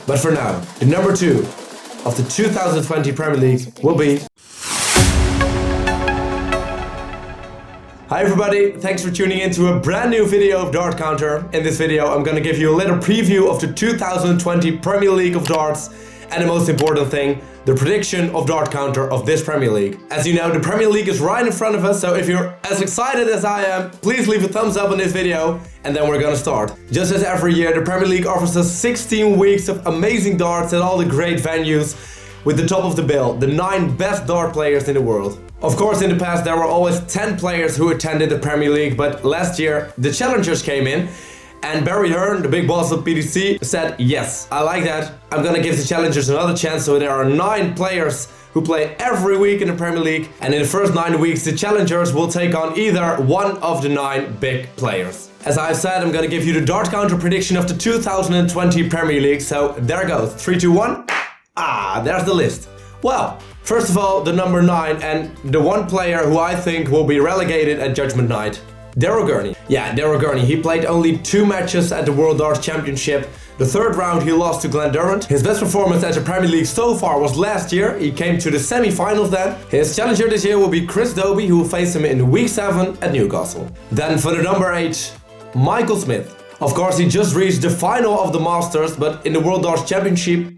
But for now, the number 2 of the 2020 Premier League will be... Hi everybody, thanks for tuning in to a brand new video of DartCounter. In this video I'm gonna give you a little preview of the 2020 Premier League of Darts, and the most important thing, the prediction of DartCounter of this Premier League. As you know, the Premier League is right in front of us, so if you're as excited as I am, please leave a thumbs up on this video, and then we're gonna start. Just as every year, the Premier League offers us 16 weeks of amazing darts at all the great venues, with the top of the bill, the 9 best dart players in the world. Of course, in the past there were always 10 players who attended the Premier League, but last year the challengers came in, and Barry Hearn, the big boss of PDC, said, yes, I like that. I'm gonna give the challengers another chance. So there are 9 players who play every week in the Premier League, and in the first 9 weeks the challengers will take on either one of the 9 big players. As I said, I'm gonna give you the DartCounter prediction of the 2020 Premier League. So there goes, 3, 2, 1. There's the list. Well, first of all, the number 9 and the one player who I think will be relegated at Judgment Night. Daryl Gurney. Yeah, Daryl Gurney. He played only 2 matches at the World Darts Championship. The third round he lost to GLEN DURRANT. His best performance at the Premier League so far was last year. He came to the semi-finals then. His challenger this year will be Chris Dobey, who will face him in week 7 at Newcastle. Then for the number 8, Michael Smith. Of course, he just reached the final of the Masters, but in the World Darts Championship,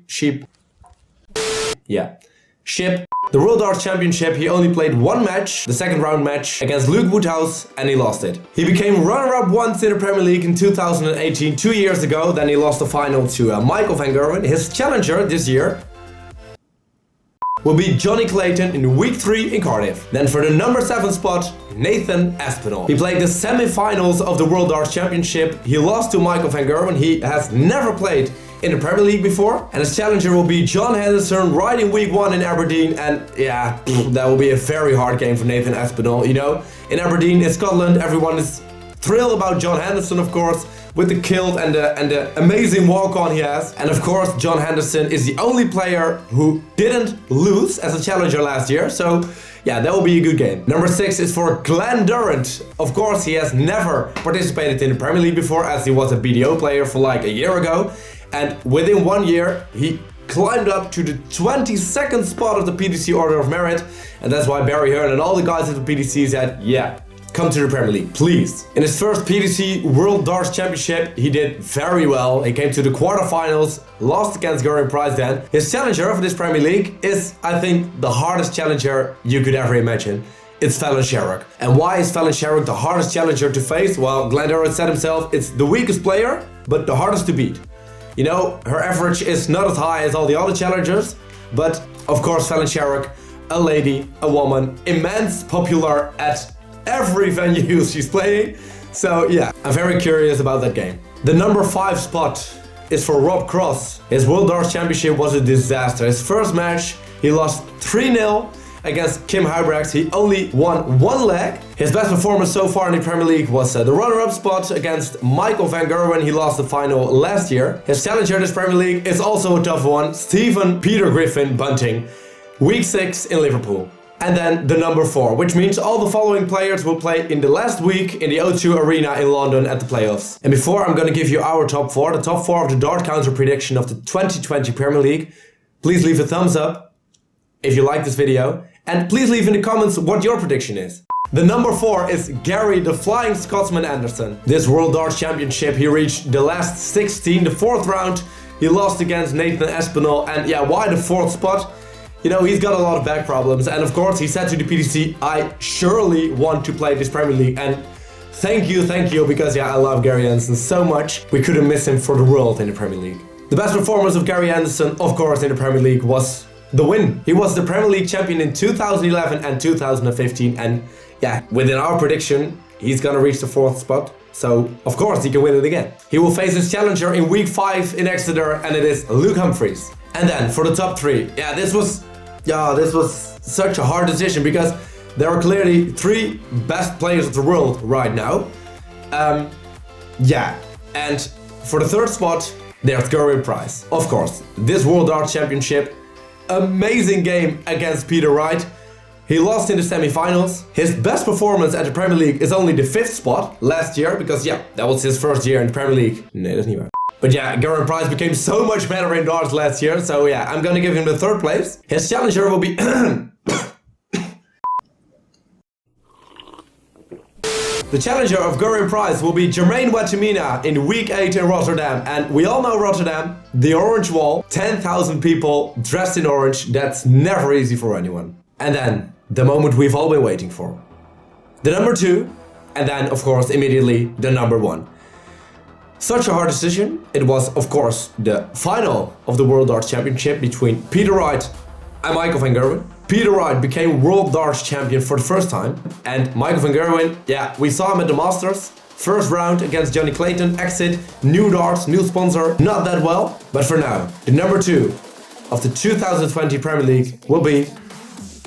the World Darts Championship, he only played 1 match, the second round match, against Luke Woodhouse, and he lost it. He became runner-up once in the Premier League in 2018, 2 years ago, then he lost the final to Michael van Gerwen. His challenger this year will be Johnny Clayton in week 3 in Cardiff. Then for the number 7 spot, Nathan Aspinall. He played the semi-finals of the World Darts Championship. He lost to Michael van Gerwen. He has never played in the Premier League before, and his challenger will be John Henderson right in week 1 in Aberdeen, and yeah, that will be a very hard game for Nathan Aspinall. You know, in Aberdeen, in Scotland, everyone is thrilled about John Henderson, of course, with the kilt and the amazing walk-on he has. And of course, John Henderson is the only player who didn't lose as a challenger last year, so yeah, that will be a good game. Number 6 is for GLEN DURRANT. Of course, he has never participated in the Premier League before, as he was a BDO player for like a year ago. And within 1 year, he climbed up to the 22nd spot of the PDC Order of Merit. And that's why Barry Hearn and all the guys at the PDC said, yeah, come to the Premier League, please. In his first PDC World Darts Championship, he did very well. He came to the quarterfinals, lost against GERWYN Prize then. His challenger for this Premier League is, I think, the hardest challenger you could ever imagine. It's Fallon Sherrock. And why is Fallon Sherrock the hardest challenger to face? Well, GLEN DURRANT said himself, it's the weakest player, but the hardest to beat. You know, her average is not as high as all the other challengers, but of course Fallon Sherrock, a lady, a woman, immense popular at every venue she's playing. So yeah, I'm very curious about that game. The number 5 spot is for Rob Cross. His World Darts Championship was a disaster. His first match, he lost 3-0 against Kim Huybrechts. He only won 1 leg. His best performance so far in the Premier League was the runner-up spot against Michael van Gerwen. He lost the final last year. His challenger in this Premier League is also a tough one, Stephen Peter Griffin Bunting, week 6 in Liverpool. And then the number 4, which means all the following players will play in the last week in the O2 Arena in London at the playoffs. And before I'm gonna give you our top 4, the top 4 of the DartCounter prediction of the 2020 Premier League, please leave a thumbs up if you like this video. And please leave in the comments what your prediction is. The number 4 is Gary the Flying Scotsman Anderson. This World Darts Championship, he reached the last 16, the 4th round. He lost against Nathan Aspinall, and yeah, why the 4th spot? You know, he's got a lot of back problems, and of course he said to the PDC, I surely want to play this Premier League, and thank you, because yeah, I love Gary Anderson so much. We couldn't miss him for the world in the Premier League. The best performance of Gary Anderson, of course, in the Premier League was the win. He was the Premier League champion in 2011 and 2015, and yeah, within our prediction, he's gonna reach the 4th spot. So, of course, he can win it again. He will face his challenger in week 5 in Exeter, and it is Luke Humphries. And then for the top 3, this was such a hard decision because there are clearly 3 best players of the world right now. And for the 3rd spot, there's GERWYN Prize. Of course, this World Darts Championship, amazing game against Peter Wright. He lost in the semi-finals. His best performance at the Premier League is only the 5th spot last year, because yeah, that was his first year in the Premier League. Nee, dat is niet waar. But yeah, Gerwyn Price became so much better in darts last year, so yeah, I'm gonna give him the 3rd place. His challenger will be... The challenger of Gerwyn Price will be Jermaine Watamina in week 8 in Rotterdam. And we all know Rotterdam, the orange wall, 10,000 people dressed in orange. That's never easy for anyone. And then, the moment we've all been waiting for. The number 2, and then, of course, immediately the number 1. Such a hard decision. It was, of course, the final of the World Darts Championship between Peter Wright and Michael van Gerwen. Peter Wright became World Darts Champion for the first time. And Michael van Gerwen, yeah, we saw him at the Masters. First round against Johnny Clayton, exit, new darts, new sponsor, not that well. But for now, the number 2 of the 2020 Premier League will be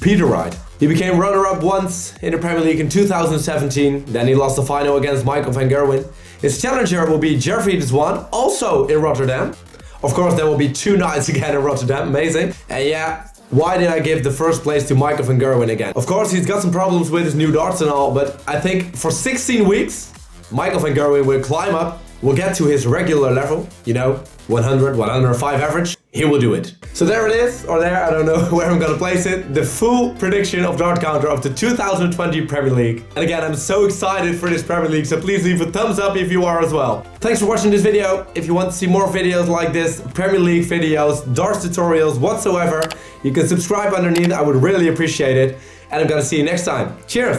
Peter Wright. He became runner-up once in the Premier League in 2017. Then he lost the final against Michael van Gerwen. His challenger will be Jeffrey de Zwaan, also in Rotterdam. Of course, there will be 2 nights again in Rotterdam, amazing. And yeah, why did I give the 1st place to Michael van Gerwen again? Of course, he's got some problems with his new darts and all, but I think for 16 weeks, Michael van Gerwen will climb up, will get to his regular level, you know, 100, 105 average. He will do it. So there it is, or there, I don't know where I'm gonna place it. The full prediction of DartCounter of the 2020 Premier League. And again, I'm so excited for this Premier League, so please leave a thumbs up if you are as well. Thanks for watching this video. If you want to see more videos like this, Premier League videos, darts tutorials, whatsoever, you can subscribe underneath. I would really appreciate it. And I'm gonna see you next time. Cheers!